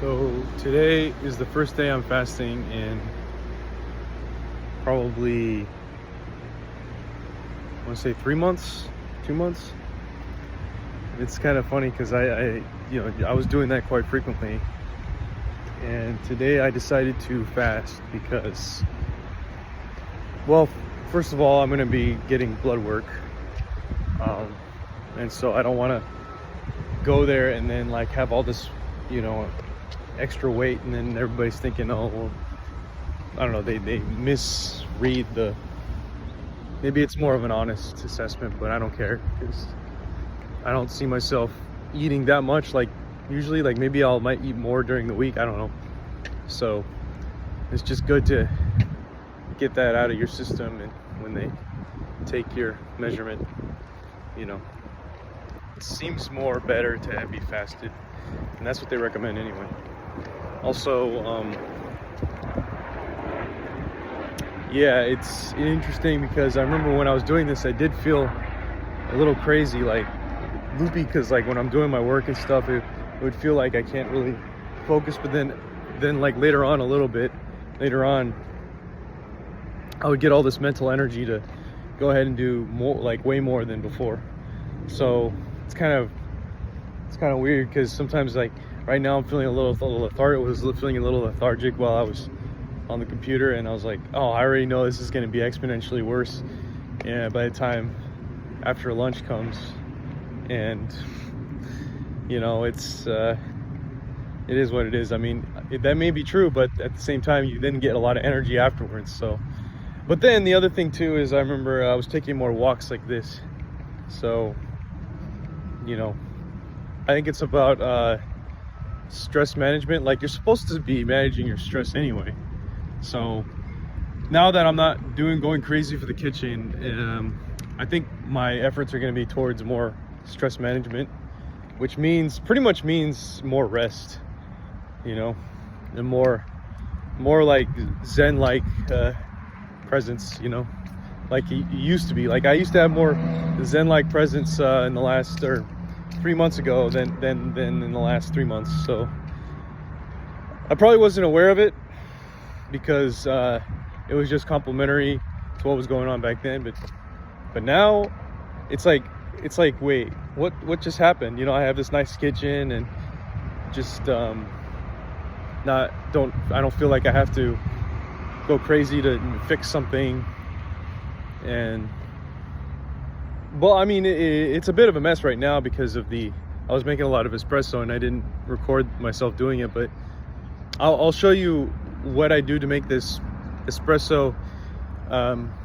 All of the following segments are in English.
So today is the first day I'm fasting in probably, I want to say 3 months, 2 months. It's kind of funny because I was doing that quite frequently, and today I decided to fast because, well, first of all, I'm going to be getting blood work, and so I don't want to go there and then like have all this, extra weight, and then everybody's thinking, oh, well, I don't know, they misread maybe it's more of an honest assessment, but I don't care because I don't see myself eating that much. Like usually, like maybe might eat more during the week, I don't know. So it's just good to get that out of your system, and when they take your measurement, it seems more better to be fasted, and that's what they recommend anyway. Also, yeah, it's interesting because I remember when I was doing this, I did feel a little crazy, like loopy, because like when I'm doing my work and stuff, it would feel like I can't really focus. But then like later on, I would get all this mental energy to go ahead and do more, like way more than before. So it's kind of weird because sometimes, like right now, I'm feeling a little lethargic. I was feeling a little lethargic while I was on the computer, and I was like, oh, I already know this is going to be exponentially worse. And by the time after lunch comes, and it is what it is. I mean, that may be true, but at the same time, you then get a lot of energy afterwards. So, but then the other thing too is I remember I was taking more walks like this. So, I think it's about stress management. Like, you're supposed to be managing your stress anyway. So now that I'm not going crazy for the kitchen, I think my efforts are going to be towards more stress management, which pretty much means more rest, and more like Zen-like presence, like it used to be. Like I used to have more Zen-like presence in the last, or 3 months ago than in the last 3 months. So I probably wasn't aware of it because it was just complementary to what was going on back then. But now it's like, wait, what just happened? I have this nice kitchen, and just I don't feel like I have to go crazy to fix something. And well, I mean, it's a bit of a mess right now because of I was making a lot of espresso and I didn't record myself doing it, but I'll show you what I do to make this espresso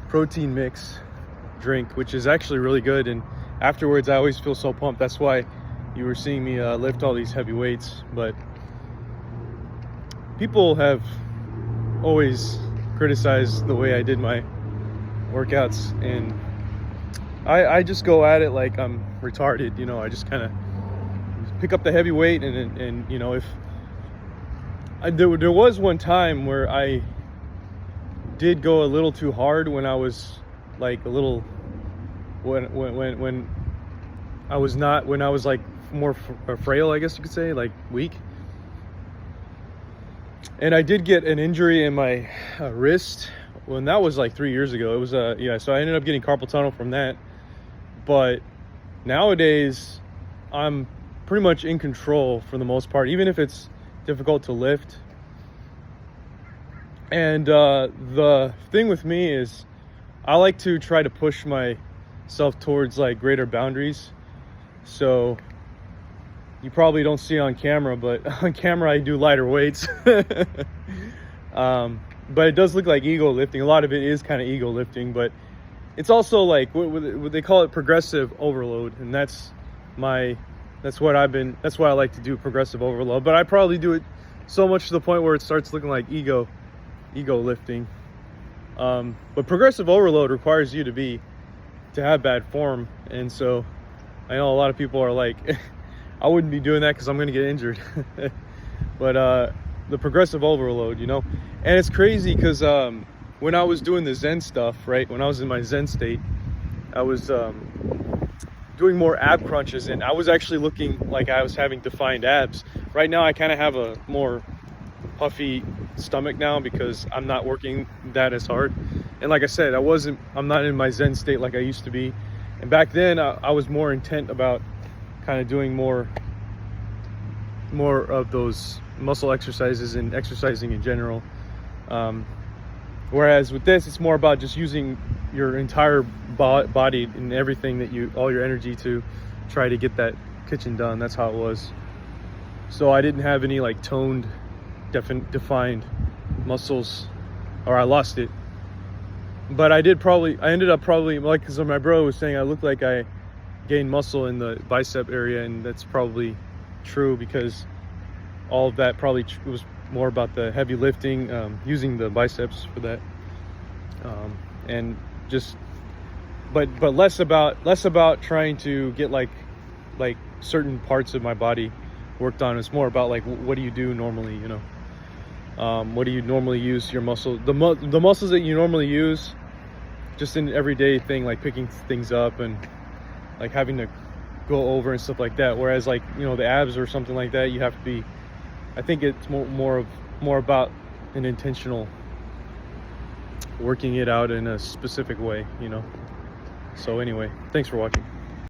protein mix drink, which is actually really good. And afterwards, I always feel so pumped. That's why you were seeing me lift all these heavy weights. But people have always criticized the way I did my workouts, and I just go at it like I'm retarded. I just kind of pick up the heavy weight, and if there was one time where I did go a little too hard when I was like when I was like more frail, I guess you could say, like weak. And I did get an injury in my wrist when that was like 3 years ago. It was so I ended up getting carpal tunnel from that. But nowadays I'm pretty much in control for the most part, even if it's difficult to lift. And the thing with me is I like to try to push myself towards like greater boundaries. So you probably don't see it on camera, but on camera I do lighter weights. But it does look like ego lifting. A lot of it is kind of ego lifting, but it's also like what they call it, progressive overload. And that's why I like to do progressive overload. But I probably do it so much to the point where it starts looking like ego lifting. But progressive overload requires you to have bad form. And so I know a lot of people are like, I wouldn't be doing that because I'm going to get injured. But the progressive overload, and it's crazy because when I was doing the Zen stuff, right, when I was in my Zen state, I was doing more ab crunches, and I was actually looking like I was having defined abs. Right now I kind of have a more puffy stomach now because I'm not working that as hard. And like I said, I'm not in my zen state like I used to be. And back then I was more intent about kind of doing more of those muscle exercises and exercising in general. Whereas with this, it's more about just using your entire body and everything that all your energy to try to get that kitchen done. That's how it was. So I didn't have any like toned, defined muscles, or I lost it. But I ended up probably, like, because my bro was saying I looked like I gained muscle in the bicep area, and that's probably true because all of that probably was more about the heavy lifting, using the biceps for that, and just but less about trying to get like certain parts of my body worked on. It's more about like, what do you do normally, you know? What do you normally use your muscle, the muscles that you normally use just in everyday thing, like picking things up and like having to go over and stuff like that. Whereas like, you know, the abs or something like that, you have to be, I think it's more about an intentional working it out in a specific way, you know. So anyway, thanks for watching.